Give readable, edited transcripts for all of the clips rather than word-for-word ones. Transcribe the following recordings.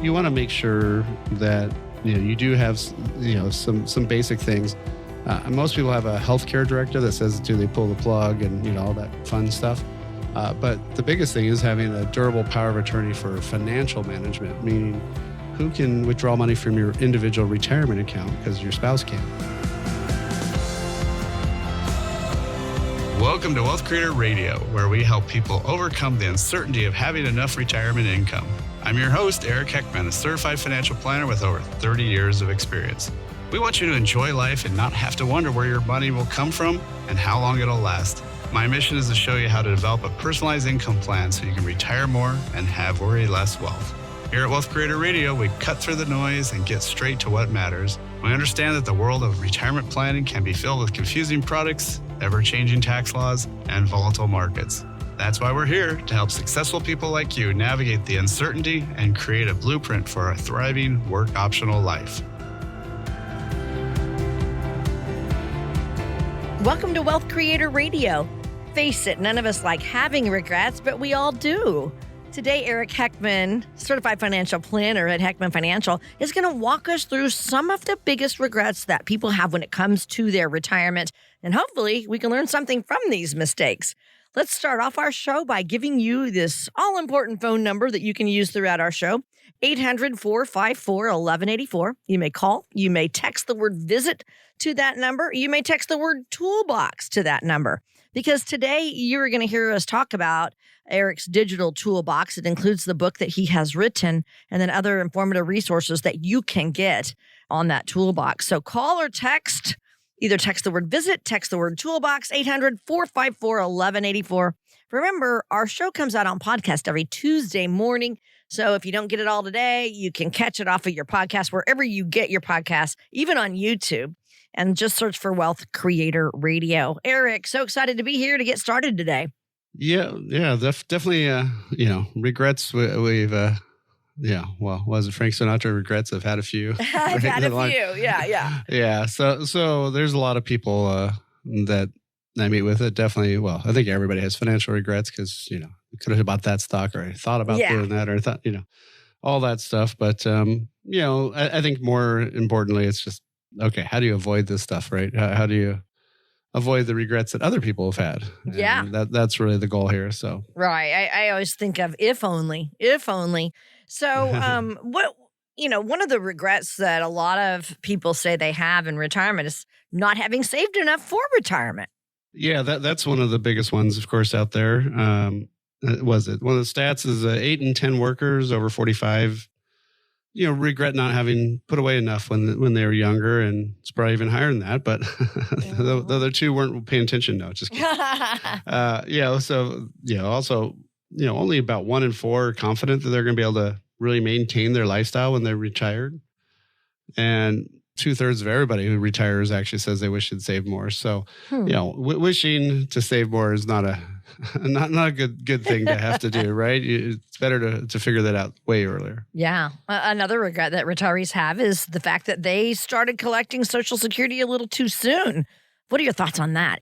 you want to make sure that you do have some basic things. Most people have a healthcare director that says, do they pull the plug and all that fun stuff. But the biggest thing is having a durable power of attorney for financial management, meaning who can withdraw money from your individual retirement account because your spouse can't. Welcome to Wealth Creator Radio, where we help people overcome the uncertainty of having enough retirement income. I'm your host, Eric Heckman, a certified financial planner with over 30 years of experience. We want you to enjoy life and not have to wonder where your money will come from and how long it'll last. My mission is to show you how to develop a personalized income plan so you can retire more and have worry less wealth. Here at Wealth Creator Radio, we cut through the noise and get straight to what matters. We understand that the world of retirement planning can be filled with confusing products, ever-changing tax laws, and volatile markets. That's why we're here to help successful people like you navigate the uncertainty and create a blueprint for a thriving, work-optional life. Welcome to Wealth Creator Radio. Face it, none of us like having regrets, but we all do. Today, Eric Heckman, certified financial planner at Heckman Financial, is going to walk us through some of the biggest regrets that people have when it comes to their retirement. And hopefully, we can learn something from these mistakes. Let's start off our show by giving you this all-important phone number that you can use throughout our show, 800-454-1184. You may call, you may text the word visit to that number, you may text the word toolbox to that number. Because today you're going to hear us talk about Eric's digital toolbox. It includes the book that he has written and then other informative resources that you can get on that toolbox. So call or text, either text the word visit, text the word toolbox, 800-454-1184. Remember, our show comes out on podcast every Tuesday morning. So if you don't get it all today, you can catch it off of your podcast, wherever you get your podcasts, even on YouTube. And just search for Wealth Creator Radio. Eric, so excited to be here to get started today. Yeah, definitely. Regrets. We've was it Frank Sinatra? Regrets. I've had a few. I've had a few. Yeah. Yeah. So there's a lot of people that I meet with it. Definitely. Well, I think everybody has financial regrets because you could have bought that stock or I thought about doing that or thought all that stuff. But I think more importantly, it's just. Okay, how do you avoid this stuff, right? How do you avoid the regrets that other people have had? Yeah. And that's really the goal here. So right. I always think of if only. So one of the regrets that a lot of people say they have in retirement is not having saved enough for retirement. Yeah, that's one of the biggest ones, of course, out there. Was it? One of the stats is 8 in 10 workers over 45 regret not having put away enough when they were younger, and it's probably even higher than that. But the other two weren't paying attention. No, just kidding. Also, only about 1 in 4 are confident that they're going to be able to really maintain their lifestyle when they're retired, and 2/3 of everybody who retires actually says they wish they'd save more. So, wishing to save more is not a good thing to have to do, right? It's better to figure that out way earlier. Yeah. Another regret that retirees have is the fact that they started collecting Social Security a little too soon. What are your thoughts on that?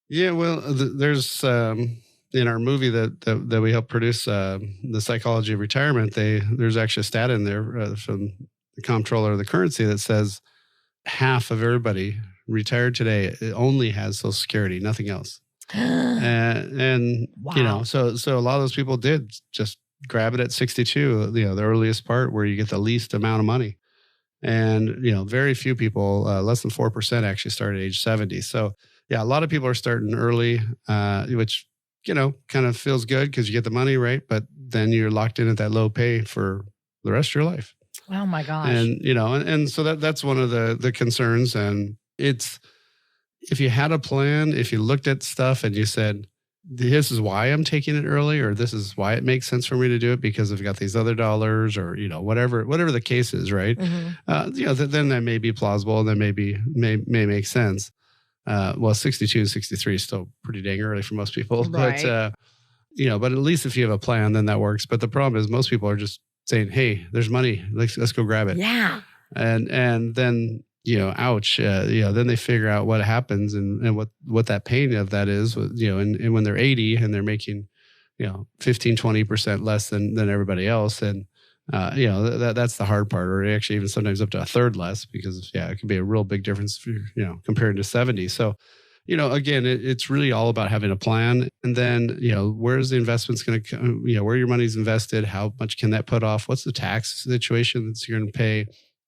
Yeah, well, there's in our movie that we helped produce, The Psychology of Retirement, there's actually a stat in there from the comptroller of the currency that says half of everybody retired today only has Social Security, nothing else. And wow. So a lot of those people did just grab it at 62, the earliest part where you get the least amount of money. And, very few people, less than 4% actually started at age 70. So yeah, a lot of people are starting early, which, kind of feels good because you get the money, right? But then you're locked in at that low pay for the rest of your life. Oh my gosh. And, and so that's one of the concerns. And it's, if you had a plan, if you looked at stuff and you said, this is why I'm taking it early, or this is why it makes sense for me to do it because I've got these other dollars, or, whatever the case is, right? Mm-hmm. Then that may be plausible and that may make sense. 62 and 63 is still pretty dang early for most people, right. But at least if you have a plan, then that works. But the problem is most people are just saying, hey, there's money. Let's go grab it. Yeah. And then, ouch, then they figure out what happens and what that pain of that is, and when they're 80 and they're making, 15, 20% less than everybody else. And That's the hard part, or actually even sometimes up to a third less, because it can be a real big difference if you're, compared to 70. So, again, it's really all about having a plan. And then, where's the investments going to come, where your money's invested, how much can that put off? What's the tax situation that you're going to pay?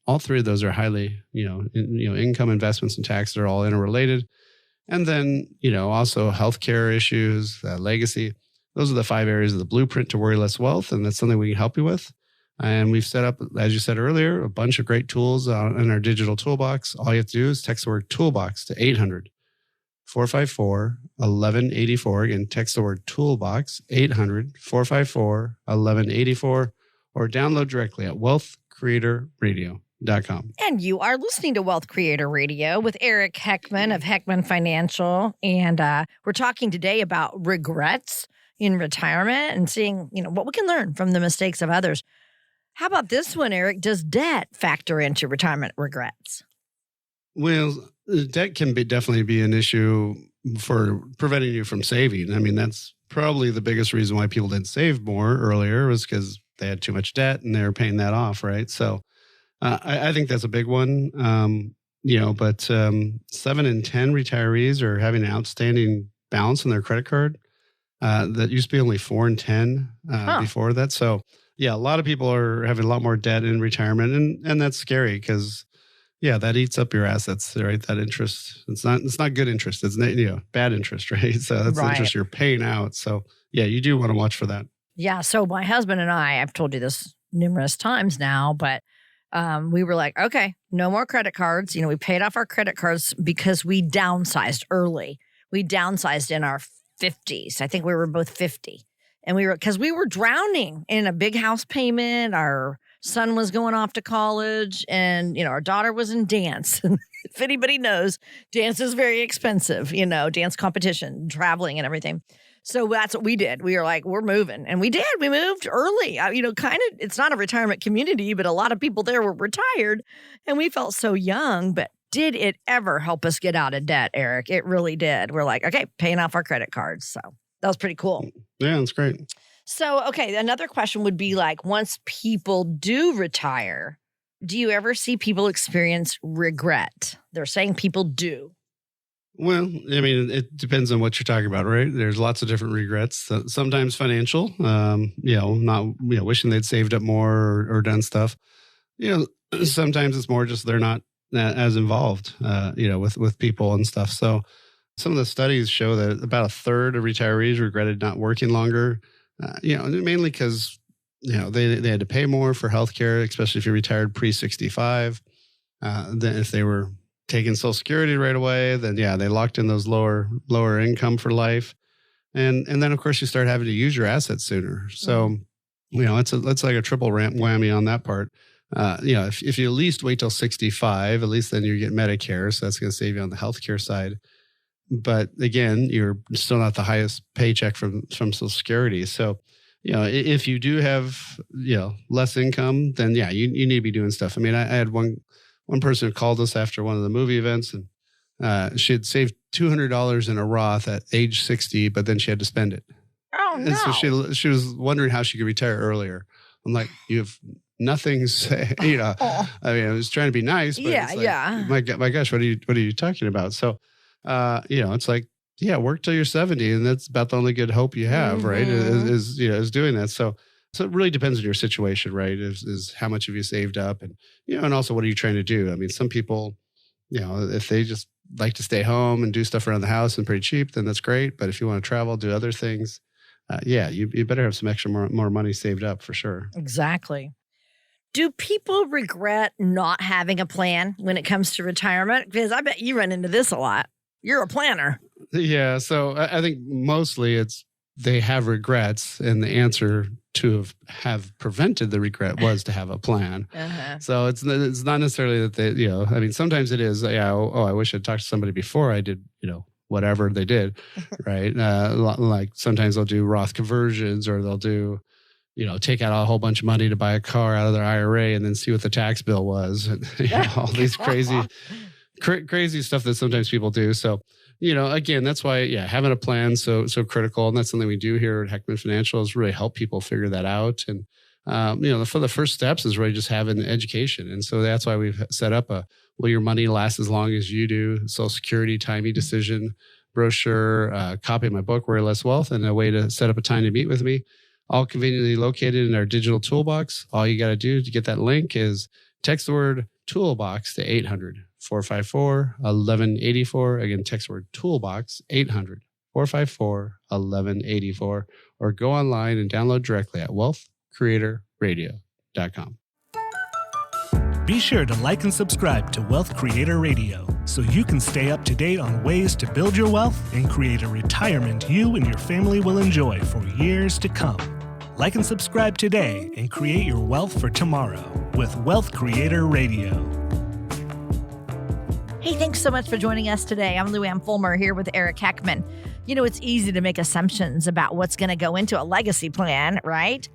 All three of those are highly, income, investments, and taxes are all interrelated. And then, also healthcare issues, legacy. Those are the 5 areas of the blueprint to worry less wealth. And that's something we can help you with. And we've set up, as you said earlier, a bunch of great tools in our digital toolbox. All you have to do is text the word toolbox to 800-454-1184. Again, text the word toolbox, 800-454-1184, or download directly at wealthcreatorradio.com. And you are listening to Wealth Creator Radio with Eric Heckman of Heckman Financial. And we're talking today about regrets in retirement and seeing, what we can learn from the mistakes of others. How about this one, Eric? Does debt factor into retirement regrets? Well, debt can definitely be an issue for preventing you from saving. I mean, that's probably the biggest reason why people didn't save more earlier, was because they had too much debt and they were paying that off, right? So I think that's a big one. But 7 in 10 retirees are having an outstanding balance on their credit card. That used to be only 4 in 10 before that. So a lot of people are having a lot more debt in retirement, and that's scary because that eats up your assets, right? That interest, it's not good interest. It's bad interest, right? So that's the interest you're paying out. So you do want to watch for that. Yeah. So my husband and I've told you this numerous times now, but we were like, okay, no more credit cards. We paid off our credit cards because we downsized early. We downsized in our 50s. I think we were both 50. And because we were drowning in a big house payment. Our son was going off to college, and, our daughter was in dance. If anybody knows, dance is very expensive, dance competition, traveling and everything. So that's what we did. We were like, we're moving. And we did. We moved early. It's not a retirement community, but a lot of people there were retired, and we felt so young. But did it ever help us get out of debt, Eric? It really did. We're like, okay, paying off our credit cards. So that was pretty cool. Yeah, that's great. So, okay, another question would be like, once people do retire, do you ever see people experience regret? They're saying people do. Well, I mean, it depends on what you're talking about, right? There's lots of different regrets. Sometimes financial, not wishing they'd saved up more or done stuff. Sometimes it's more just they're not as involved, with people and stuff. So some of the studies show that about a third of retirees regretted not working longer, mainly because, they had to pay more for healthcare, especially if you retired pre-65. Then if they were taking Social Security right away, then they locked in those lower income for life. And then of course you start having to use your assets sooner. So, it's like a triple whammy on that part. If you at least wait till 65, at least then you get Medicare. So that's going to save you on the healthcare side. But again, you're still not the highest paycheck from Social Security. So, if you do have, less income, then you need to be doing stuff. I mean, I had one person who called us after one of the movie events, and she had saved $200 in a Roth at age 60, but then she had to spend it. Oh, no. And so she was wondering how she could retire earlier. I'm like, you have nothing to say, I mean, I was trying to be nice, but it's like, my gosh, what are you talking about? So, it's like, work till you're 70, and that's about the only good hope you have, right? Is doing that. So it really depends on your situation, right? Is how much have you saved up, and and also what are you trying to do? I mean, some people, if they just like to stay home and do stuff around the house and pretty cheap, then that's great. But if you want to travel, do other things, you better have some extra more money saved up for sure. Exactly. Do people regret not having a plan when it comes to retirement? Because I bet you run into this a lot. You're a planner. Yeah. So I think mostly they have regrets, and the answer to have prevented the regret was to have a plan. So it's not necessarily that they, I mean, sometimes it is, I wish I'd talked to somebody before I did, whatever they did, right? Like sometimes they'll do Roth conversions, or they'll do, take out a whole bunch of money to buy a car out of their IRA and then see what the tax bill was, and all these crazy stuff that sometimes people do. So, again, that's why, having a plan so critical. And that's something we do here at Heckman Financial, is really help people figure that out. And, For the first steps is really just having education. And so that's why we've set up will your money last as long as you do? Social Security timing decision brochure, copy of my book, Worry Less Wealth, and a way to set up a time to meet with me, all conveniently located in our digital toolbox. All you got to do to get that link is text the word toolbox to 800-454-1184. Again, text the word toolbox, 800-454-1184, or go online and download directly at wealthcreatorradio.com. Be sure to like and subscribe to Wealth Creator Radio so you can stay up to date on ways to build your wealth and create a retirement you and your family will enjoy for years to come. Like and subscribe today and create your wealth for tomorrow with Wealth Creator Radio. Hey, thanks so much for joining us today. I'm Lou Ann Fulmer here with Eric Heckman. It's easy to make assumptions about what's going to go into a legacy plan, right?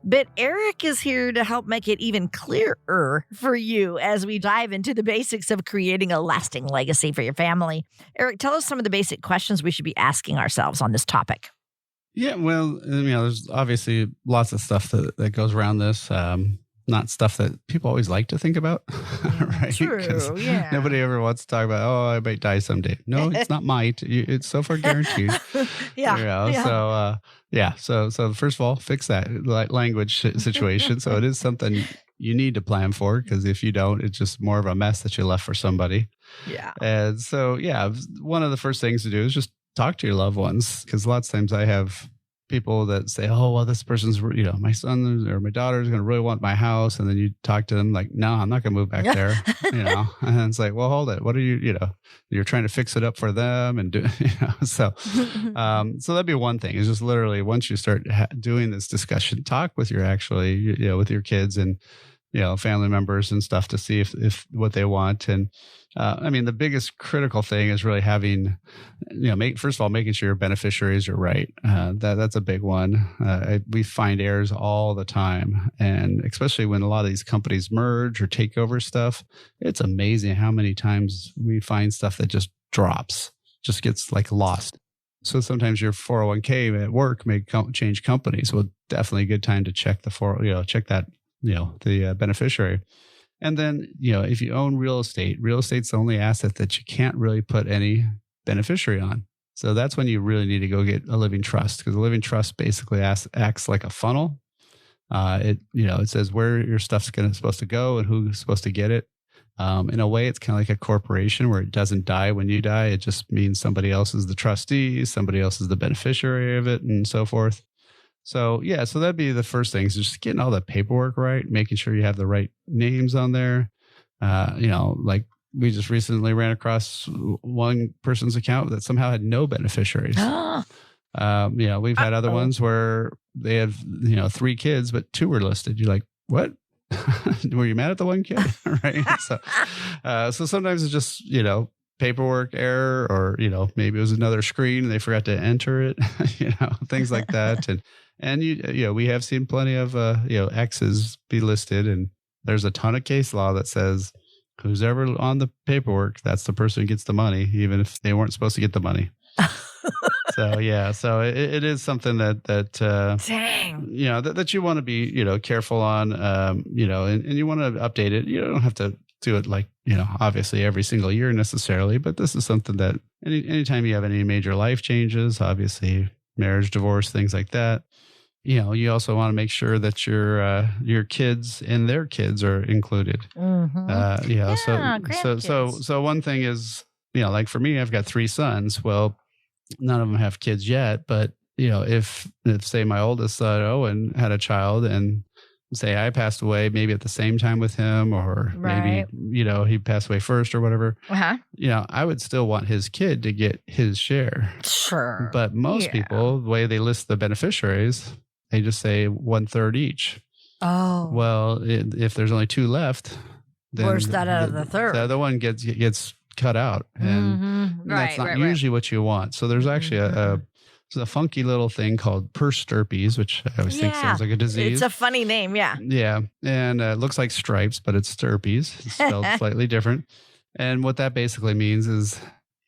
But Eric is here to help make it even clearer for you as we dive into the basics of creating a lasting legacy for your family. Eric, tell us some of the basic questions we should be asking ourselves on this topic. Yeah, well, there's obviously lots of stuff that goes around this. Not stuff that people always like to think about, right? True, yeah. Nobody ever wants to talk about, I might die someday. No, it's not might. It's so far guaranteed. Yeah. So first of all, fix that language situation. So it is something you need to plan for, because if you don't, it's just more of a mess that you left for somebody. Yeah. And so, one of the first things to do is just talk to your loved ones, because lots of times I have people that say, this person's, my son or my daughter is going to really want my house. And then you talk to them like, no, I'm not going to move back there, and it's like, well, hold it. What are you, you're trying to fix it up for them and do, so that'd be one thing, is just literally once you start doing this discussion, talk with your with your kids and, family members and stuff to see if what they want. And the biggest critical thing is really having, first of all, making sure your beneficiaries are right. That's a big one. We find errors all the time. And especially when a lot of these companies merge or take over stuff, it's amazing how many times we find stuff that just drops, just gets lost. So sometimes your 401k at work may change companies. Well, definitely a good time to check check that, the beneficiary. And then, if you own real estate's the only asset that you can't really put any beneficiary on. So that's when you really need to go get a living trust, because a living trust basically acts like a funnel. It says where your stuff's supposed to go and who's supposed to get it. In a way, it's kind of like a corporation where it doesn't die when you die. It just means somebody else is the trustee, somebody else is the beneficiary of it, and so forth. So, so that'd be the first thing, is just getting all the paperwork right, making sure you have the right names on there. We just recently ran across one person's account that somehow had no beneficiaries. We've had other ones where they have, 3 kids, but 2 were listed. You're like, what? Were you mad at the one kid? Right. So sometimes it's just, paperwork error, or, maybe it was another screen and they forgot to enter it, things like that. And we have seen plenty of, X's be listed, and there's a ton of case law that says who's ever on the paperwork, that's the person who gets the money, even if they weren't supposed to get the money. So it is something that dang, that you want to be, careful on, and you want to update it. You don't have to do it obviously every single year necessarily, but this is something that anytime you have any major life changes, obviously marriage, divorce, things like that, you also want to make sure that your kids and their kids are included. Mm-hmm. So one thing is, like for me, I've got 3 sons. Well, none of them have kids yet, but if say my oldest son Owen had a child, and say I passed away maybe at the same time with him, or maybe he passed away first or whatever, I would still want his kid to get his share. Sure. But most people, the way they list the beneficiaries, they just say 1/3 each. Oh, well, if there's only 2 left, then where's that out of the third? The other one gets cut out, and that's not usually what you want. So there's actually a funky little thing called purse stirpies, which I always think sounds like a disease. It's a funny name, yeah. Yeah, and it looks like stripes, but it's stirpies. It's spelled slightly different. And what that basically means is,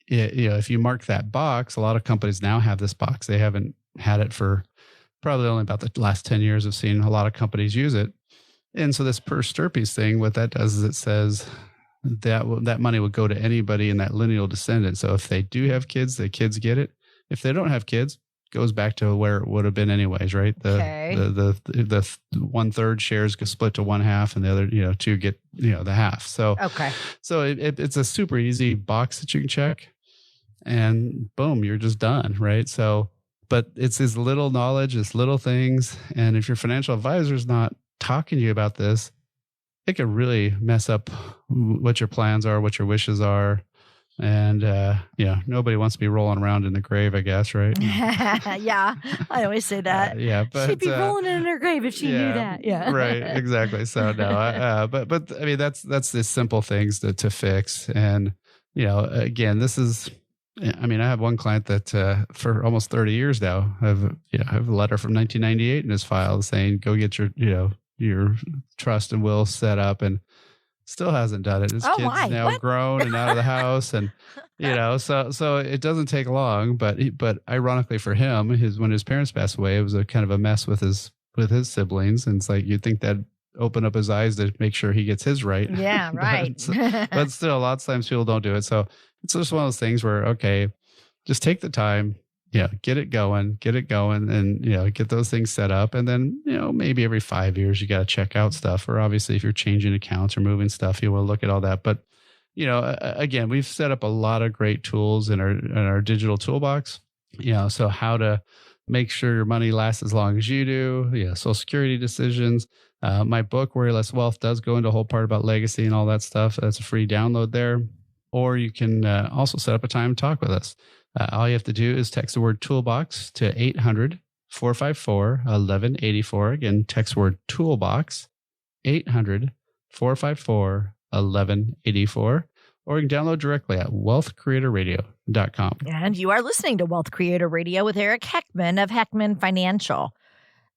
if you mark that box, a lot of companies now have this box. They haven't had it for probably only about the last 10 years I've seen a lot of companies use it. And so this per stirpes thing, what that does is it says that money will go to anybody in that lineal descendant. So if they do have kids, the kids get it. If they don't have kids, goes back to where it would have been anyways, right? The 1/3 shares get split to 1/2, and the other, 2 get, the half. So, so it's a super easy box that you can check, and boom, you're just done, right? So, but it's this little knowledge, it's little things. And if your financial advisor is not talking to you about this, it can really mess up what your plans are, what your wishes are. And, nobody wants to be rolling around in the grave, I guess, right? Yeah, I always say that. But she'd be rolling in her grave if she knew that. Yeah, right, exactly. So no, but I mean that's the simple things to fix. And again, this is. I mean, I have one client that for almost 30 years now, I have a letter from 1998 in his file saying, "Go get your trust and will set up," and still hasn't done it. His kid's now grown and out of the house, and so it doesn't take long. But ironically for him, when his parents passed away, it was a kind of a mess with his siblings, and it's like you'd think that open up his eyes to make sure he gets his right. Yeah, right. but still, lots of times people don't do it. So it's just one of those things where, okay, just take the time, get it going, and, get those things set up. And then, maybe every 5 years, you got to check out stuff. Or obviously, if you're changing accounts or moving stuff, you will look at all that. But, again, we've set up a lot of great tools in our digital toolbox, so how to make sure your money lasts as long as you do, Social Security decisions. My book, Worry Less Wealth, does go into a whole part about legacy and all that stuff. That's a free download there. Or you can also set up a time to talk with us. All you have to do is text the word toolbox to 800-454-1184. Again, text the word toolbox, 800-454-1184. Or you can download directly at wealthcreatorradio.com. And you are listening to Wealth Creator Radio with Eric Heckman of Heckman Financial.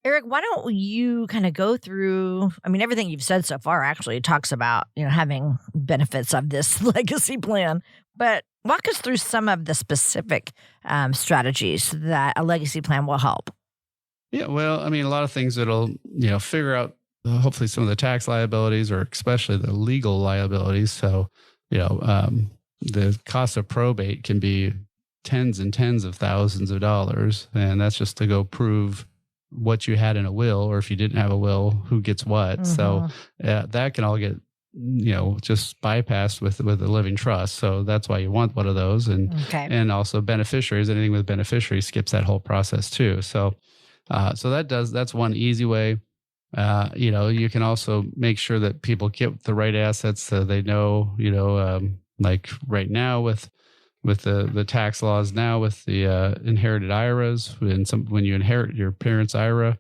Eric, why don't you kind of go through, everything you've said so far actually talks about, having benefits of this legacy plan, but walk us through some of the specific strategies that a legacy plan will help. Yeah, well, a lot of things that'll, figure out hopefully some of the tax liabilities or especially the legal liabilities. So, the cost of probate can be tens and tens of thousands of dollars. And that's just to go prove what you had in a will, or if you didn't have a will, who gets what. Mm-hmm. So that can all get, just bypassed with a living trust. So that's why you want one of those. And also beneficiaries, anything with beneficiaries skips that whole process too. So that's one easy way. You can also make sure that people get the right assets so they know, like right now with the tax laws now with the inherited IRAs, when you inherit your parents' IRA,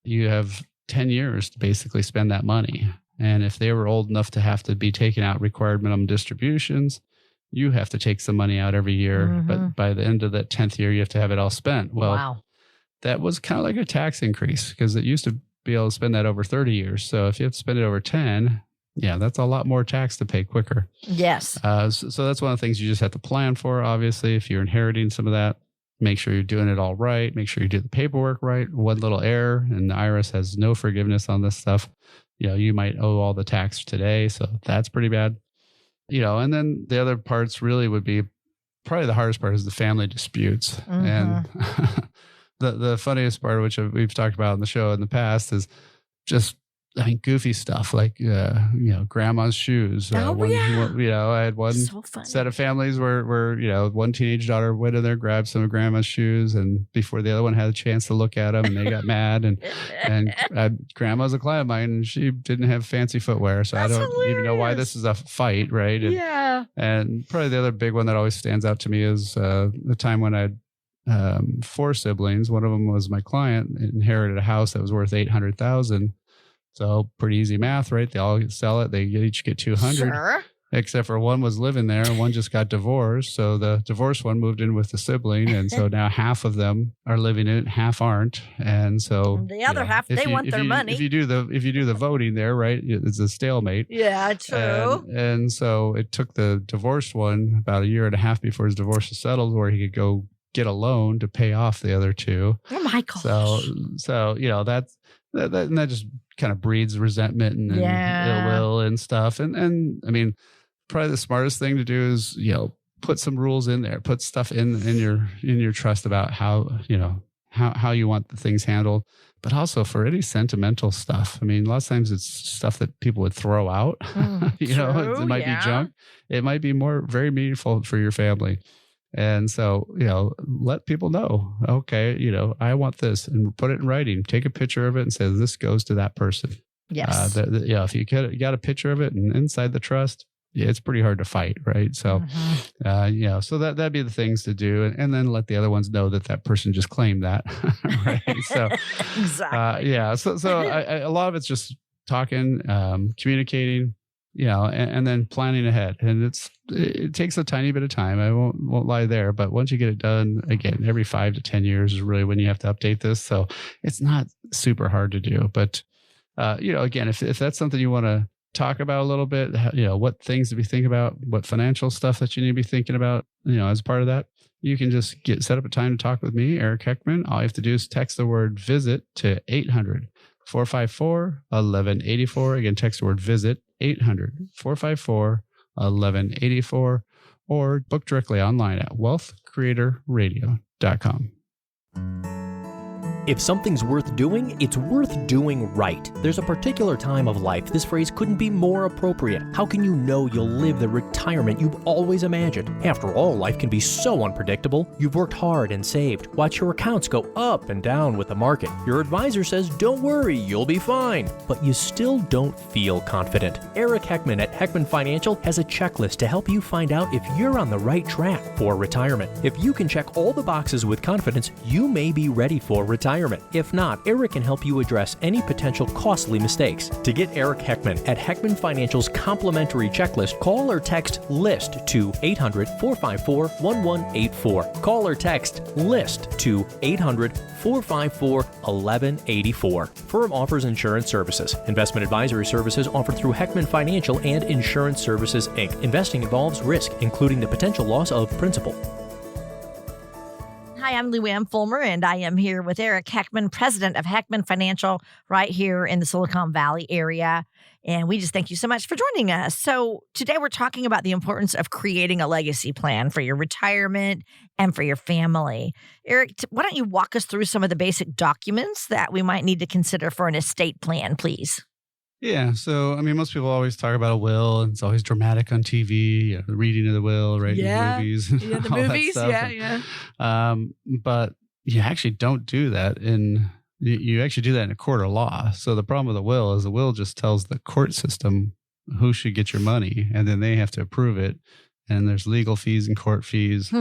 you have 10 years to basically spend that money. And if they were old enough to have to be taking out required minimum distributions, you have to take some money out every year. Mm-hmm. But by the end of that 10th year, you have to have it all spent. Well, That was kind of like a tax increase because it used to be able to spend that over 30 years. So if you have to spend it over 10, that's a lot more tax to pay quicker. Yes. So that's one of the things you just have to plan for. Obviously, if you're inheriting some of that, make sure you're doing it all right. Make sure you do the paperwork right. One little error, and the IRS has no forgiveness on this stuff. You might owe all the tax today. So that's pretty bad. And then the other parts really would be probably the hardest part is the family disputes. Mm-hmm. And the funniest part, which we've talked about on the show in the past, is just goofy stuff like grandma's shoes. I had one set of families where one teenage daughter went in there, grabbed some of grandma's shoes, and before the other one had a chance to look at them, and they got mad. And grandma's a client of mine, and she didn't have fancy footwear, so That's I don't hilarious. even know why this is a fight, right? And probably the other big one that always stands out to me is the time when I had 4 siblings. One of them was my client, inherited a house that was worth $800,000. So pretty easy math, right? They all sell it. They each get 200, sure. Except for one was living there and one just got divorced. So the divorced one moved in with the sibling. And so now half of them are living in it, half aren't. And so the other half, they want their money. If you do the voting there, right, it's a stalemate. Yeah, true. And so it took the divorced one about a year and a half before his divorce was settled, where he could go get a loan to pay off the other two. Oh my gosh. So and that just kind of breeds resentment and ill will and stuff. And I mean, probably the smartest thing to do is, put some rules in there, put stuff in your trust about how you want the things handled, but also for any sentimental stuff. I mean, a lot of times it's stuff that people would throw out. It might be junk. It might be very meaningful for your family. And so, let people know, okay, I want this, and put it in writing, take a picture of it and say, this goes to that person. Yes. If you got a picture of it and inside the trust, it's pretty hard to fight. Right. So, so that'd be the things to do. And then let the other ones know that person just claimed that. Right. So, exactly. So a lot of it's just talking, communicating, and then planning ahead. And it takes a tiny bit of time. I won't lie there, but once you get it done, again, every 5 to 10 years is really when you have to update this. So it's not super hard to do, but, again, if that's something you want to talk about a little bit, what things to be thinking about, what financial stuff that you need to be thinking about, as part of that, you can just set up a time to talk with me, Eric Heckman. All you have to do is text the word visit to 800-454-1184. Again, text the word visit 800-454-1184, or book directly online at wealthcreatorradio.com. If something's worth doing, it's worth doing right. There's a particular time of life this phrase couldn't be more appropriate. How can you know you'll live the retirement you've always imagined? After all, life can be so unpredictable. You've worked hard and saved. Watch your accounts go up and down with the market. Your advisor says, don't worry, you'll be fine. But you still don't feel confident. Eric Heckman at Heckman Financial has a checklist to help you find out if you're on the right track for retirement. If you can check all the boxes with confidence, you may be ready for retirement. If not, Eric can help you address any potential costly mistakes. To get Eric Heckman at Heckman Financial's complimentary checklist, call or text LIST to 800-454-1184. Call or text LIST to 800-454-1184. Firm offers insurance services. Investment advisory services offered through Heckman Financial and Insurance Services, Inc. Investing involves risk, including the potential loss of principal. Hi, I'm Lou Ann Fulmer, and I am here with Eric Heckman, president of Heckman Financial, right here in the Silicon Valley area. And we just thank you so much for joining us. So today we're talking about the importance of creating a legacy plan for your retirement and for your family. Eric, why don't you walk us through some of the basic documents that we might need to consider for an estate plan, please? Yeah. So, I mean, most people always talk about a will, and it's always dramatic on TV, the reading of the will, right? Yeah. In movies. Yeah, the movies. Yeah. But you actually don't do that you actually do that in a court of law. So the problem with the will is the will just tells the court system who should get your money, and then they have to approve it. And there's legal fees and court fees.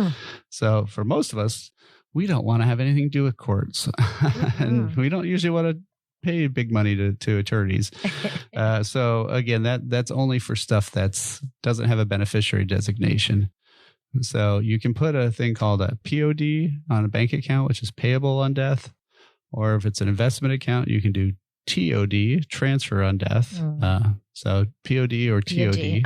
So for most of us, we don't want to have anything to do with courts. And we don't usually want to pay big money to attorneys. So again, that's only for stuff doesn't have a beneficiary designation. So you can put a thing called a POD on a bank account, which is payable on death. Or if it's an investment account, you can do TOD, transfer on death. So POD or TOD.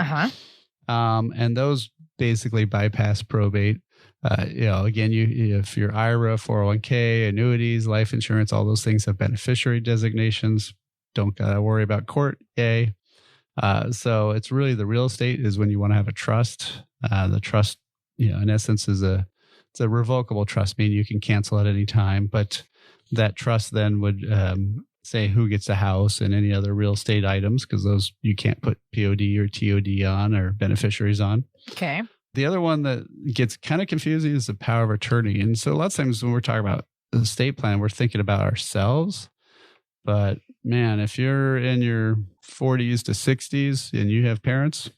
And those basically bypass probate. Again, if your IRA, 401k, annuities, life insurance, all those things have beneficiary designations. Don't gotta worry about court. Yay. So it's really the real estate is when you want to have a trust. The trust, in essence, it's a revocable trust, meaning you can cancel at any time. But that trust then would say who gets a house and any other real estate items, because those you can't put POD or TOD on or beneficiaries on. Okay. The other one that gets kind of confusing is the power of attorney. And so a lot of times when we're talking about the estate plan, we're thinking about ourselves. But man, if you're in your 40s to 60s and you have parents,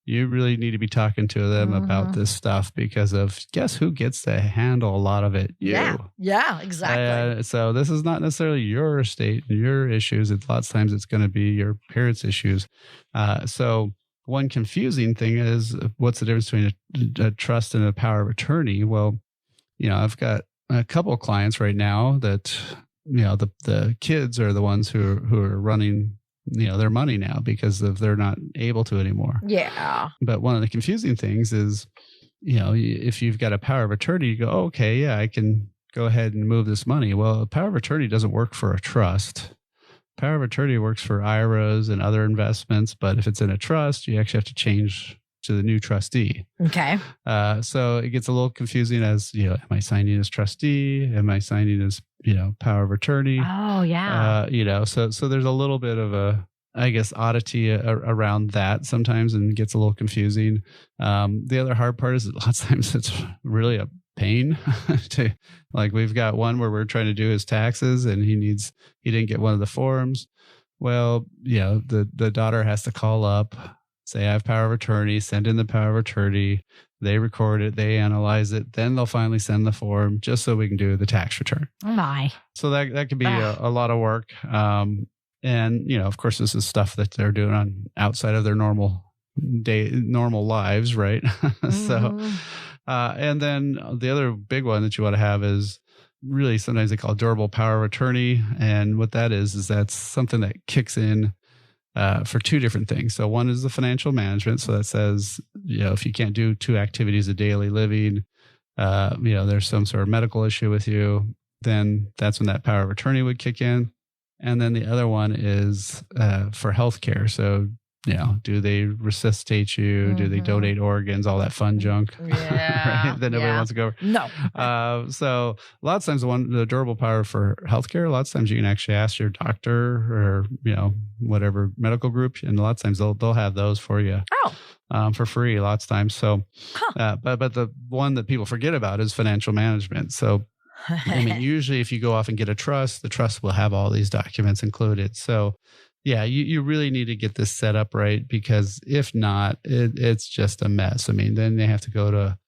you really need to be talking to them about this stuff, because guess who gets to handle a lot of it? You. Yeah, exactly. So this is not necessarily your estate and your issues. A lot of times it's going to be your parents' issues. So one confusing thing is, what's the difference between a trust and a power of attorney? Well, I've got a couple of clients right now that, the kids are the ones who are running their money now because they're not able to anymore. Yeah. But one of the confusing things is, if you've got a power of attorney, you go, oh, okay, yeah, I can go ahead and move this money. Well, a power of attorney doesn't work for a trust. Power of attorney works for IRAs and other investments, but if it's in a trust, you actually have to change to the new trustee. Okay. So it gets a little confusing as, am I signing as trustee? Am I signing as, power of attorney? Oh, yeah. So there's a little bit of a, I guess, oddity around that sometimes, and it gets a little confusing. The other hard part is that lots of times it's really a pain to, like, we've got one where we're trying to do his taxes and he didn't get one of the forms. Well, the daughter has to call up, say, I have power of attorney, send in the power of attorney. They record it, they analyze it, then they'll finally send the form just so we can do the tax return. Oh my. So that could be a lot of work. And, of course, this is stuff that they're doing on outside of their normal lives, right? So, and then the other big one that you want to have is really sometimes they call durable power of attorney. And what that is that's something that kicks in for two different things. So one is the financial management. So that says, if you can't do 2 activities of daily living, there's some sort of medical issue with you, then that's when that power of attorney would kick in. And then the other one is for healthcare. So, do they resuscitate you? Do they donate organs? All that fun junk, yeah, right? That nobody wants to go over. No. So a lot of times the durable power for healthcare, a lot of times you can actually ask your doctor or, whatever medical group. And a lot of times they'll have those for you. For free lots of times. So, but the one that people forget about is financial management. So, usually if you go off and get a trust, the trust will have all these documents included. So yeah, you really need to get this set up right, because if not, it's just a mess. Then they have to go to,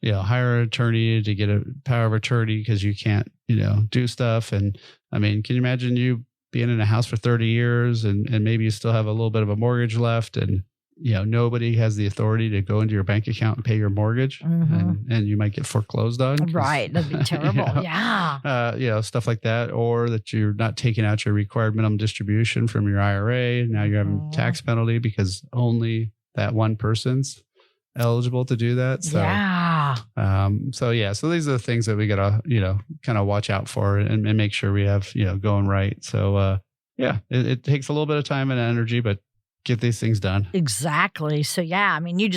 hire an attorney to get a power of attorney because you can't, do stuff. And can you imagine you being in a house for 30 years and maybe you still have a little bit of a mortgage left, and nobody has the authority to go into your bank account and pay your mortgage, and you might get foreclosed on. Right. That'd be terrible. Yeah. Stuff like that, or that you're not taking out your required minimum distribution from your IRA. Now you're having tax penalty because only that one person's eligible to do that. So, so these are the things that we got to, kind of watch out for and make sure we have, going right. So, it takes a little bit of time and energy, but get these things done. Exactly. So yeah, you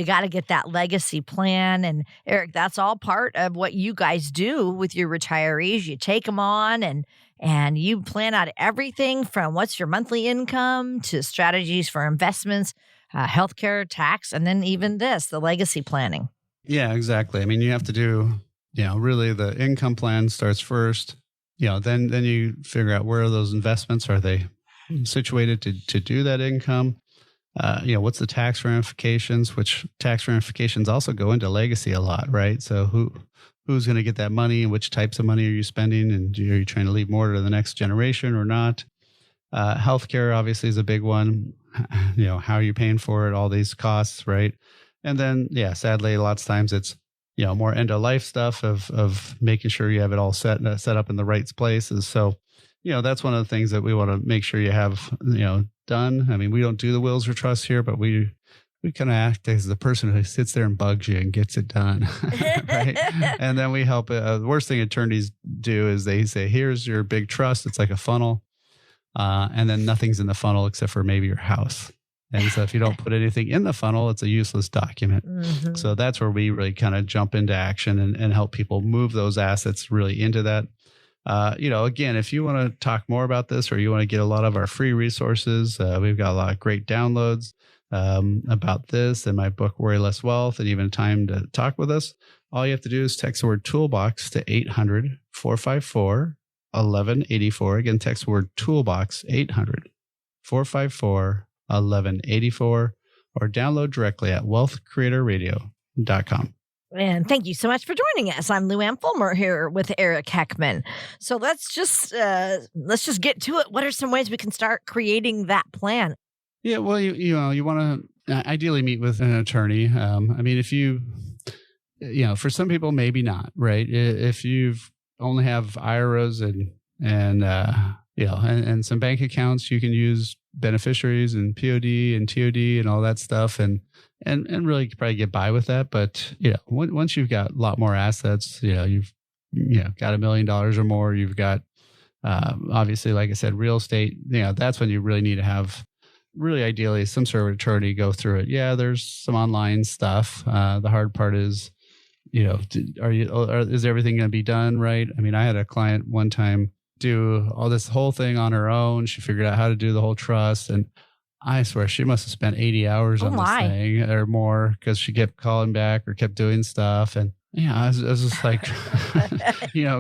got to get that legacy plan. And Eric, that's all part of what you guys do with your retirees. You take them on and you plan out everything from what's your monthly income to strategies for investments, healthcare, tax, and then even the legacy planning. Yeah, exactly. You have to do, really the income plan starts first. Then you figure out where are those investments, are they situated to do that income? What's the tax ramifications, which tax ramifications also go into legacy a lot, right? So who's going to get that money, and which types of money are you spending, and are you trying to leave more to the next generation or not? Healthcare obviously is a big one. How are you paying for it? All these costs, right? And then, sadly, lots of times it's, more end of life stuff of making sure you have it all set up in the right places. So, that's one of the things that we want to make sure you have, done. We don't do the wills or trusts here, but we kind of act as the person who sits there and bugs you and gets it done. Right. And then we help. The worst thing attorneys do is they say, here's your big trust. It's like a funnel. And then nothing's in the funnel except for maybe your house. And so if you don't put anything in the funnel, it's a useless document. So that's where we really kind of jump into action and help people move those assets really into that. Again, if you want to talk more about this, or you want to get a lot of our free resources, we've got a lot of great downloads about this and my book, Worry Less Wealth, and even time to talk with us. All you have to do is text the word toolbox to 800-454-1184. Again, text the word toolbox, 800-454-1184, or download directly at wealthcreatorradio.com. And thank you so much for joining us. I'm Lou Ann Fulmer here with Eric Heckman. So let's just get to it. What are some ways we can start creating that plan? Yeah, well, you want to ideally meet with an attorney. If you for some people, maybe not, right? If you've only have IRAs and some bank accounts, you can use beneficiaries and POD and TOD and all that stuff, and really probably get by with that. But once you've got a lot more assets, you've got $1 million or more, you've got obviously, like I said, real estate. That's when you really need to have, really ideally, some sort of attorney go through it. Yeah, there's some online stuff. The hard part is, is everything going to be done right? I mean, I had a client one time do all this whole thing on her own. She figured out how to do the whole trust, and I swear she must have spent 80 hours on this thing or more, because she kept calling back or kept doing stuff. And I was just like,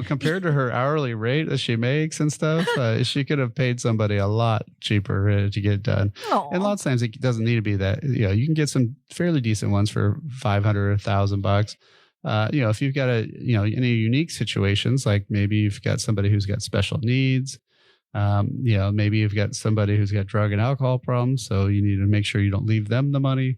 compared to her hourly rate that she makes and stuff, she could have paid somebody a lot cheaper to get it done. Aww. And a lot of times it doesn't need to be that. You can get some fairly decent ones for $500 or $1,000. If you've got any unique situations, like maybe you've got somebody who's got special needs, maybe you've got somebody who's got drug and alcohol problems, so you need to make sure you don't leave them the money.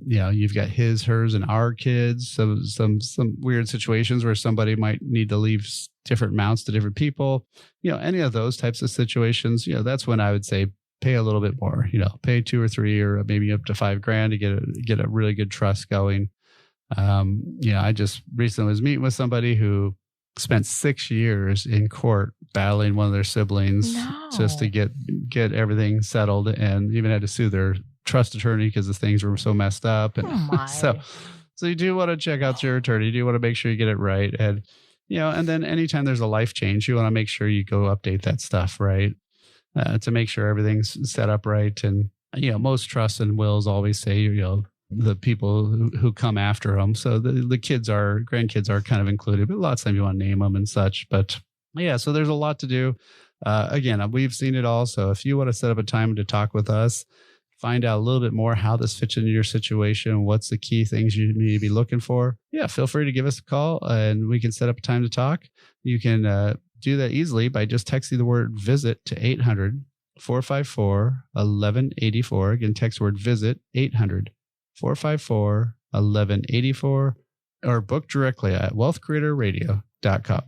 You've got his, hers, and our kids. So some weird situations where somebody might need to leave different amounts to different people. Any of those types of situations, that's when I would say pay a little bit more. Pay $2 or $3 or maybe up to $5,000 to get a really good trust going. I just recently was meeting with somebody who spent 6 years in court battling one of their siblings just to get everything settled, and even had to sue their trust attorney because the things were so messed up. And so you do want to check out your attorney. You do want to make sure you get it right. And, and then anytime there's a life change, you want to make sure you go update that stuff, right? To make sure everything's set up right. And, most trusts and wills always say, the people who come after them. So the grandkids are kind of included, but a lot of times you want to name them and such. But so there's a lot to do. Again, we've seen it all. So if you want to set up a time to talk with us, find out a little bit more how this fits into your situation, what's the key things you need to be looking for, feel free to give us a call and we can set up a time to talk. You can do that easily by just texting the word visit to 800-454-1184. Again, text word visit 800-454-1184, or book directly at wealthcreatorradio.com.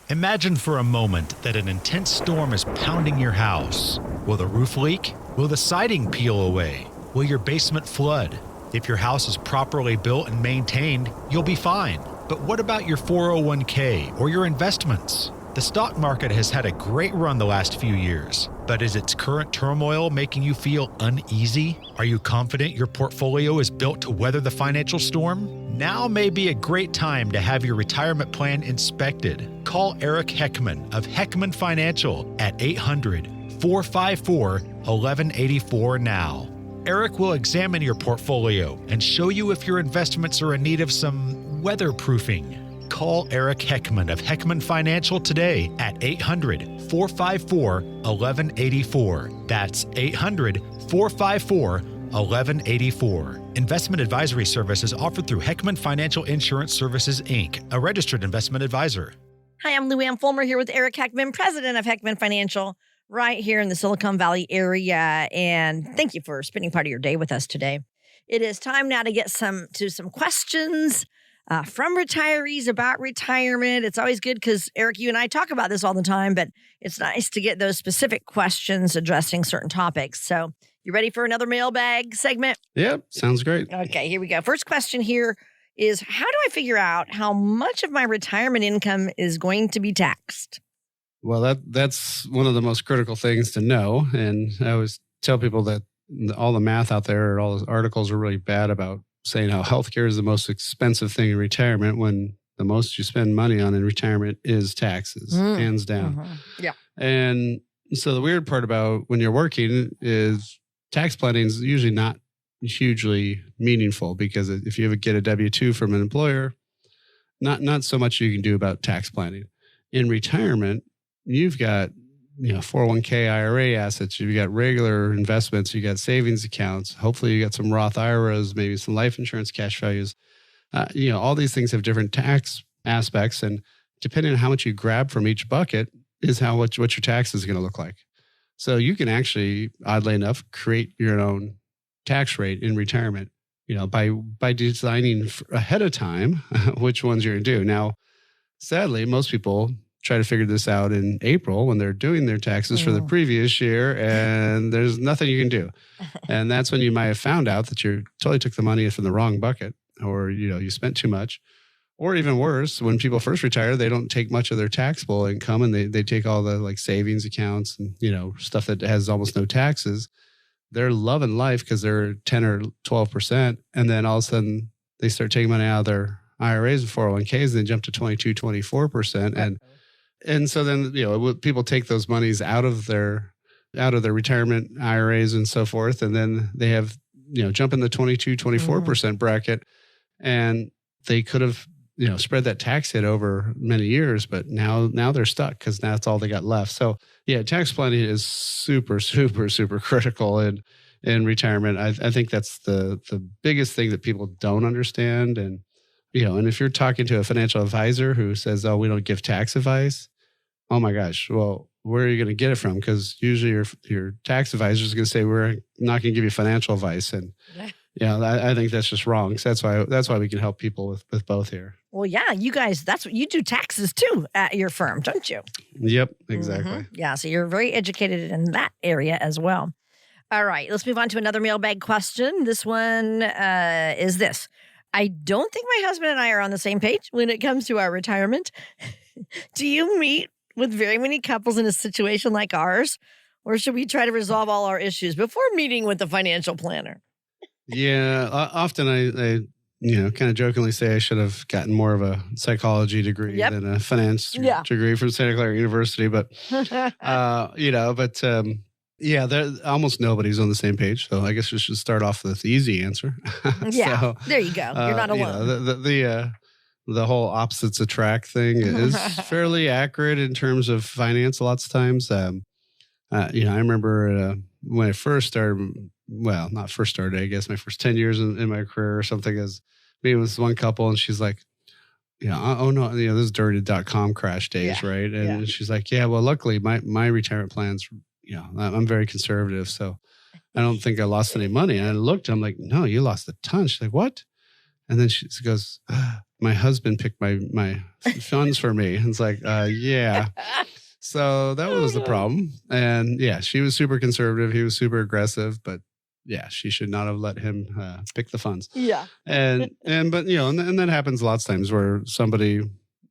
Imagine for a moment that an intense storm is pounding your house. Will the roof leak? Will the siding peel away? Will your basement flood? If your house is properly built and maintained, you'll be fine. But what about your 401k or your investments? The stock market has had a great run the last few years, but is its current turmoil making you feel uneasy? Are you confident your portfolio is built to weather the financial storm? Now may be a great time to have your retirement plan inspected. Call Eric Heckman of Heckman Financial at 800-454-1184 now. Eric will examine your portfolio and show you if your investments are in need of some weatherproofing. Call Eric Heckman of Heckman Financial today at 800-454-1184. That's 800-454-1184. Investment advisory services offered through Heckman Financial Insurance Services, Inc., a registered investment advisor. Hi, I'm Lou Ann Fulmer here with Eric Heckman, president of Heckman Financial, right here in the Silicon Valley area. And thank you for spending part of your day with us today. It is time now to get some questions from retirees about retirement. It's always good because, Eric, you and I talk about this all the time, but it's nice to get those specific questions addressing certain topics. So you ready for another mailbag segment? Yep, sounds great. Okay, here we go. First question here is, how do I figure out how much of my retirement income is going to be taxed? Well, that's one of the most critical things to know. And I always tell people that all the math out there, all those articles are really bad about saying how healthcare is the most expensive thing in retirement, when the most you spend money on in retirement is taxes, hands down. Mm-hmm. Yeah. And so the weird part about when you're working is tax planning is usually not hugely meaningful, because if you ever get a W-2 from an employer, not so much you can do about tax planning. In retirement, you've got 401k IRA assets, you've got regular investments, you got savings accounts, hopefully you got some Roth IRAs, maybe some life insurance cash values. All these things have different tax aspects, and depending on how much you grab from each bucket is what your tax is going to look like. So you can actually, oddly enough, create your own tax rate in retirement, by designing ahead of time which ones you're going to do. Now, sadly, most people try to figure this out in April when they're doing their taxes for the previous year, and there's nothing you can do. And that's when you might have found out that you totally took the money from the wrong bucket, or, you spent too much. Or even worse, when people first retire, they don't take much of their taxable income, and they take all the like savings accounts and, stuff that has almost no taxes. They're loving life because they're 10 or 12%. And then all of a sudden they start taking money out of their IRAs and 401ks, and they jump to 22, 24%. And so then, people take those monies out of their retirement IRAs and so forth. And then they have, jump in the 22, 24% bracket, and they could have, spread that tax hit over many years, but now they're stuck because that's all they got left. So yeah, tax planning is super, super, super critical in retirement. I think that's the biggest thing that people don't understand. And, and if you're talking to a financial advisor who says, oh, we don't give tax advice, oh my gosh, well, where are you going to get it from? Because usually your tax advisor is going to say, we're not going to give you financial advice. And I think that's just wrong. So that's why we can help people with both here. Well, yeah, you guys, that's what you do taxes too at your firm, don't you? Yep, exactly. Mm-hmm. Yeah, so you're very educated in that area as well. All right, let's move on to another mailbag question. This one is this. I don't think my husband and I are on the same page when it comes to our retirement. Do you meet with very many couples in a situation like ours? Or should we try to resolve all our issues before meeting with the financial planner? Yeah, often I kind of jokingly say I should have gotten more of a psychology degree than a finance degree from Santa Clara University. But, almost nobody's on the same page. So I guess we should start off with the easy answer. Yeah, there you go. You're not alone. The whole opposites attract thing is fairly accurate in terms of finance lots of times. I remember when I first started, well, not first started, I guess my first 10 years in my career or something, as being with one couple, and she's like, oh no, this is during the .com crash days, right? And she's like, yeah, well, luckily my retirement plans, I'm very conservative, so I don't think I lost any money. And I looked, I'm like, no, you lost a ton. She's like, what? And then she goes, my husband picked my funds for me. And it's like, yeah. So that was the problem. And yeah, she was super conservative. He was super aggressive, but yeah, she should not have let him pick the funds. Yeah. And that happens lots of times where somebody,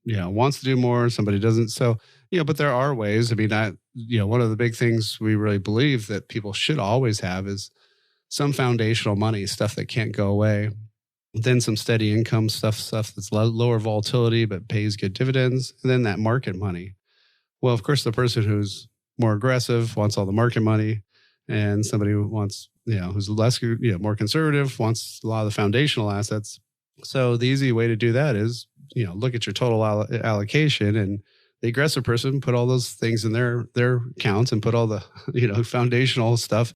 wants to do more, somebody doesn't. So, but there are ways. I mean, one of the big things we really believe that people should always have is some foundational money, stuff that can't go away. Then some steady income stuff that's lower volatility, but pays good dividends. And then that market money. Well, of course, the person who's more aggressive wants all the market money, and somebody who wants, who's less, more conservative wants a lot of the foundational assets. So the easy way to do that is, look at your total allocation, and the aggressive person put all those things in their accounts and put all the, foundational stuff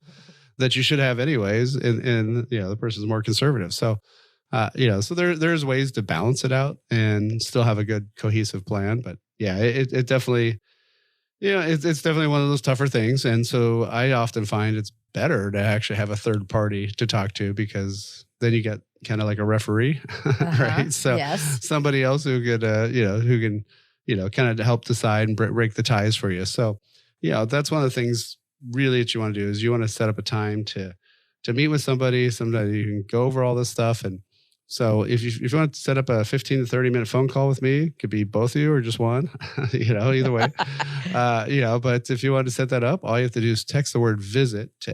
that you should have anyways. And the person's more conservative. So, so there's ways to balance it out and still have a good cohesive plan. But yeah, it definitely, it's definitely one of those tougher things. And so I often find it's better to actually have a third party to talk to, because then you get kind of like a referee, right? So somebody else who could, who can, kind of help decide and break the ties for you. So, that's one of the things really that you want to do is you want to set up a time to meet with somebody. Sometimes you can go over all this stuff. And so if you want to set up a 15 to 30 minute phone call with me, it could be both of you or just one, either way, but if you want to set that up, all you have to do is text the word visit to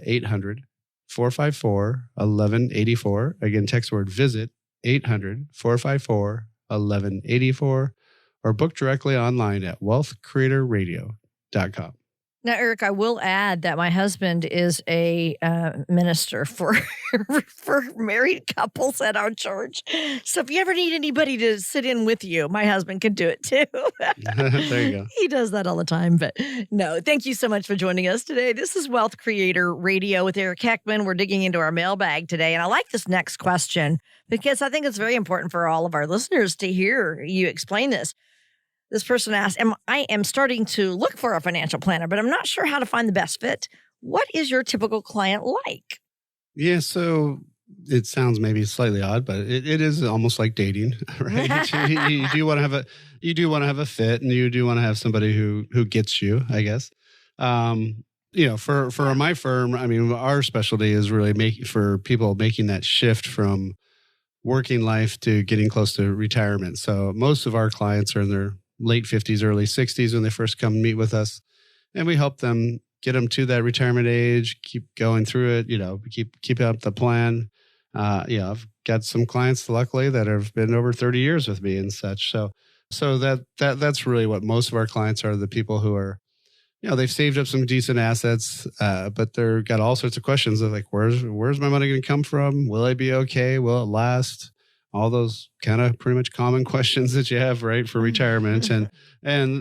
800-454-1184. Again, text the word visit 800-454-1184, or book directly online at wealthcreatorradio.com. Now, Eric, I will add that my husband is a minister for married couples at our church. So if you ever need anybody to sit in with you, my husband can do it too. There you go. He does that all the time. But no, thank you so much for joining us today. This is Wealth Creator Radio with Eric Heckman. We're digging into our mailbag today. And I like this next question because I think it's very important for all of our listeners to hear you explain this. This person asked, I am starting to look for a financial planner, but I'm not sure how to find the best fit. What is your typical client like? Yeah, so it sounds maybe slightly odd, but it is almost like dating, right? You do want to have a fit, and you do want to have somebody who gets you, I guess. For my firm, I mean, our specialty is really for people making that shift from working life to getting close to retirement. So most of our clients are in their late 50s, early 60s when they first come meet with us, and we help them get them to that retirement age, keep going through it, keep up the plan. I've got some clients, luckily, that have been over 30 years with me and such. So that's really what most of our clients are, the people who are, they've saved up some decent assets, but they've got all sorts of questions of like, where's my money going to come from? Will I be okay? Will it last? All those kind of pretty much common questions that you have, right, for retirement. And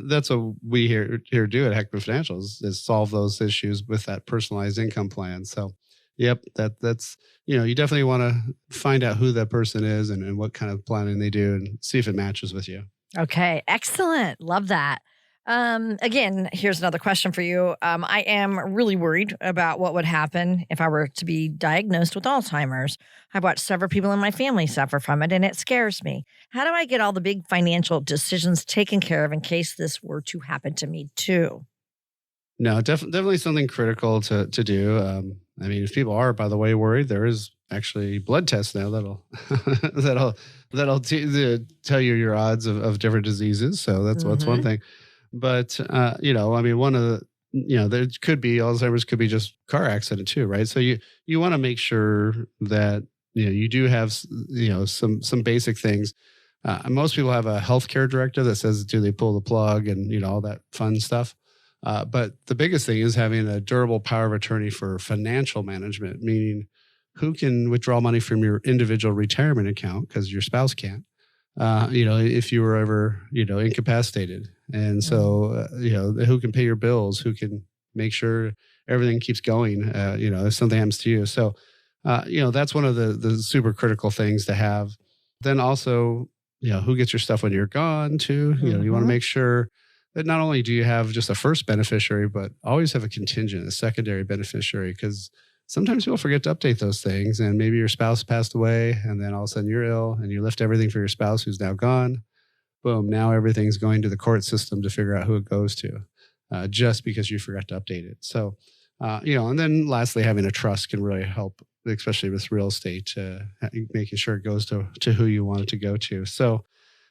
that's what we here do at Heckman Financial is solve those issues with that personalized income plan. So, yep, that's, you definitely want to find out who that person is and what kind of planning they do and see if it matches with you. Okay, excellent. Love that. Again, here's another question for you. I am really worried about what would happen if I were to be diagnosed with Alzheimer's. I've watched several people in my family suffer from it, and it scares me. How do I get all the big financial decisions taken care of in case this were to happen to me too? No, definitely something critical to do. I mean, if people are, by the way, worried, there is actually blood tests now that'll tell you your odds of different diseases. So that's one thing. But, I mean, one of the, there could be Alzheimer's, could be just car accident too, right? So you want to make sure that, you do have, some basic things. Most people have a healthcare director that says, do they pull the plug and, all that fun stuff. But the biggest thing is having a durable power of attorney for financial management, meaning who can withdraw money from your individual retirement account because your spouse can't. If you were ever, incapacitated. And so, who can pay your bills, who can make sure everything keeps going, if something happens to you. So, that's one of the super critical things to have. Then also, who gets your stuff when you're gone too. You want to make sure that not only do you have just a first beneficiary, but always have a contingent, a secondary beneficiary, because sometimes people forget to update those things, and maybe your spouse passed away and then all of a sudden you're ill and you left everything for your spouse who's now gone. Boom. Now everything's going to the court system to figure out who it goes to, just because you forgot to update it. So, and then lastly, having a trust can really help, especially with real estate, making sure it goes to who you want it to go to. So,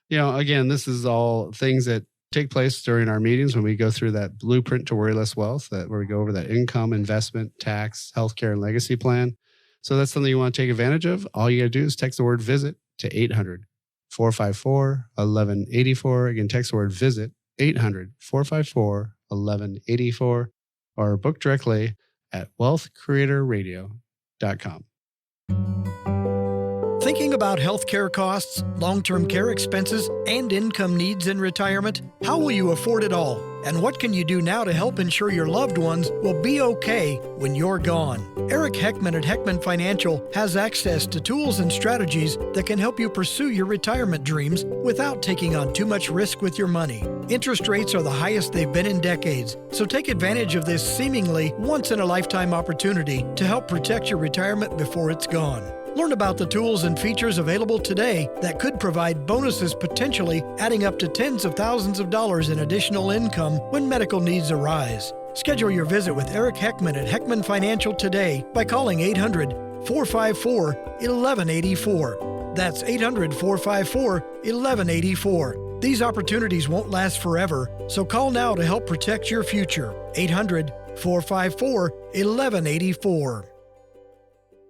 again, this is all things that take place during our meetings when we go through that blueprint to worryless wealth, where we go over that income, investment, tax, healthcare, and legacy plan. So that's something you want to take advantage of. All you got to do is text the word visit to 800-454-1184. Again, text the word visit 800-454-1184 or book directly at wealthcreatorradio.com. Thinking about healthcare costs, long-term care expenses, and income needs in retirement? How will you afford it all? And what can you do now to help ensure your loved ones will be okay when you're gone? Eric Heckman at Heckman Financial has access to tools and strategies that can help you pursue your retirement dreams without taking on too much risk with your money. Interest rates are the highest they've been in decades, so take advantage of this seemingly once-in-a-lifetime opportunity to help protect your retirement before it's gone. Learn about the tools and features available today that could provide bonuses, potentially adding up to tens of thousands of dollars in additional income when medical needs arise. Schedule your visit with Eric Heckman at Heckman Financial today by calling 800-454-1184. That's 800-454-1184. These opportunities won't last forever, so call now to help protect your future. 800-454-1184.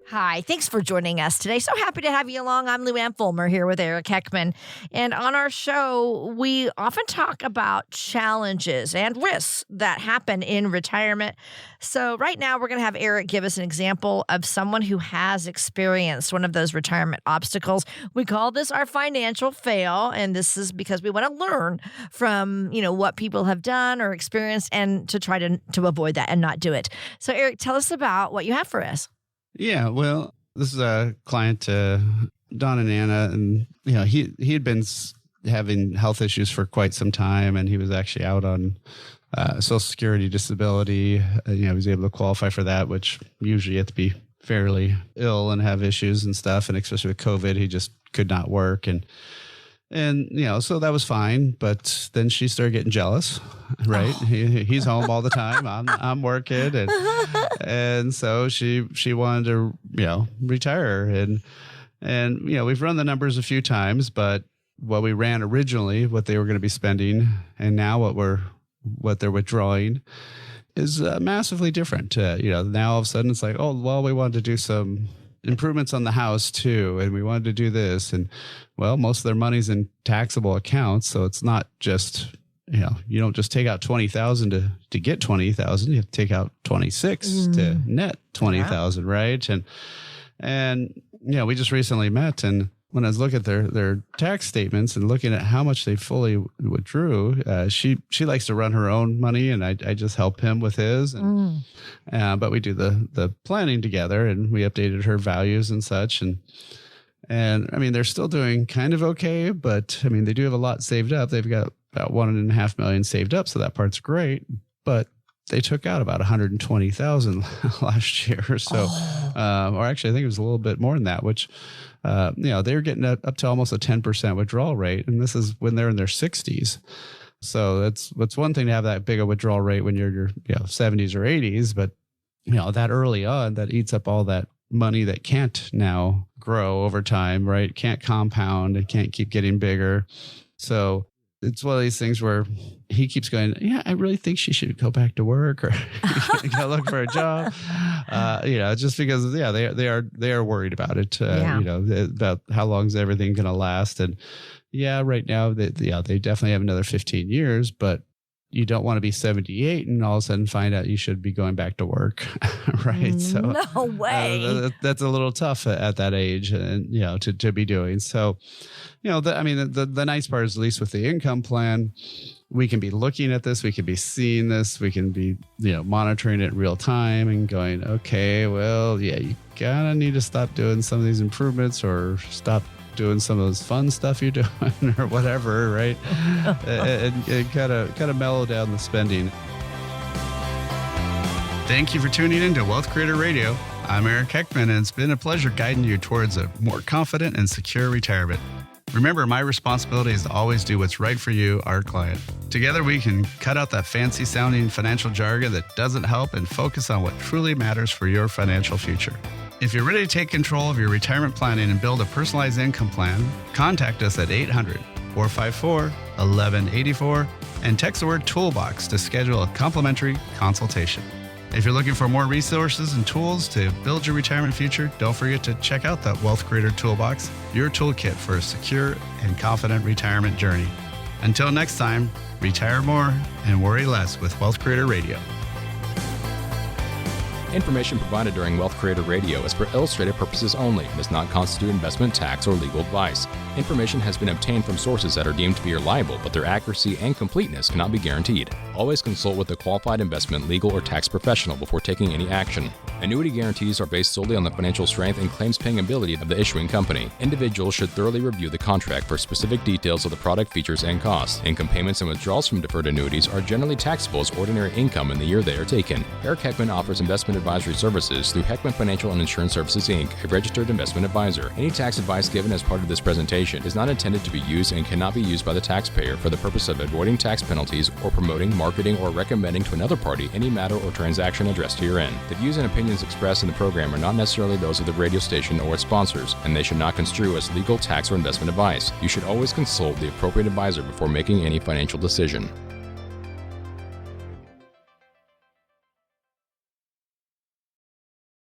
Hi, thanks for joining us today. So happy to have you along. I'm Lou Ann Fulmer here with Eric Heckman. And on our show, we often talk about challenges and risks that happen in retirement. So right now, we're going to have Eric give us an example of someone who has experienced one of those retirement obstacles. We call this our financial fail. And this is because we want to learn from, what people have done or experienced and to try to avoid that and not do it. So Eric, tell us about what you have for us. Yeah, well, this is a client, Don and Anna, and he had been having health issues for quite some time, and he was actually out on Social Security disability. He was able to qualify for that, which usually you have to be fairly ill and have issues and stuff. And especially with COVID, he just could not work. And so that was fine. But then she started getting jealous, right? Oh. He's home all the time. I'm working. And so she wanted to, retire. And we've run the numbers a few times, but what we ran originally, what they were going to be spending, and now what they're withdrawing is massively different. Now all of a sudden it's like, oh, well, we wanted to do some improvements on the house too, and we wanted to do this, and well, most of their money's in taxable accounts, so it's not just you don't just take out 20,000 to get 20,000. You have to take out 26 to net 20,000, right? And we just recently met, and when I was looking at their tax statements and looking at how much they fully withdrew, she likes to run her own money, and I just help him with his. But we do the planning together, and we updated her values and such. And I mean, they're still doing kind of okay, but I mean, they do have a lot saved up. They've got about $1.5 million saved up, so that part's great. But they took out about 120,000 last year. So, or actually, I think it was a little bit more than that, which, they were getting up to almost a 10% withdrawal rate. And this is when they're in their 60s. So that's one thing to have that big a withdrawal rate when you're in your 70s or 80s. But, that early on, that eats up all that money that can't now grow over time, right? Can't compound. It can't keep getting bigger. So it's one of these things where he keeps going, I really think she should go back to work or go look for a job. Just because, they are worried about it, about how long is everything going to last. And right now, they definitely have another 15 years, but you don't want to be 78 and all of a sudden find out you should be going back to work, right? So no way. That's a little tough at that age, and to be doing. So, the nice part is, at least with the income plan, we can be looking at this, we can be seeing this, we can be monitoring it in real time and going, okay, well, you gotta need to stop doing some of these improvements or stop doing some of those fun stuff you're doing or whatever, right? and kind of mellow down the spending. Thank you for tuning in to Wealth Creator Radio. I'm Eric Heckman, and it's been a pleasure guiding you towards a more confident and secure retirement. Remember, my responsibility is to always do what's right for you, our client. Together, we can cut out that fancy-sounding financial jargon that doesn't help and focus on what truly matters for your financial future. If you're ready to take control of your retirement planning and build a personalized income plan, contact us at 800-454-1184 and text the word TOOLBOX to schedule a complimentary consultation. If you're looking for more resources and tools to build your retirement future, don't forget to check out that Wealth Creator Toolbox, your toolkit for a secure and confident retirement journey. Until next time, retire more and worry less with Wealth Creator Radio. Information provided during Wealth Creator Radio is for illustrative purposes only and does not constitute investment, tax, or legal advice. Information has been obtained from sources that are deemed to be reliable, but their accuracy and completeness cannot be guaranteed. Always consult with a qualified investment, legal, or tax professional before taking any action. Annuity guarantees are based solely on the financial strength and claims-paying ability of the issuing company. Individuals should thoroughly review the contract for specific details of the product features and costs. Income payments and withdrawals from deferred annuities are generally taxable as ordinary income in the year they are taken. Eric Heckman offers investment advisory services through Heckman Financial and Insurance Services, Inc., a registered investment advisor. Any tax advice given as part of this presentation is not intended to be used and cannot be used by the taxpayer for the purpose of avoiding tax penalties or promoting, marketing, or recommending to another party any matter or transaction addressed herein. The views and opinions expressed in the program are not necessarily those of the radio station or its sponsors, and they should not construe as legal, tax, or investment advice. You should always consult the appropriate advisor before making any financial decision.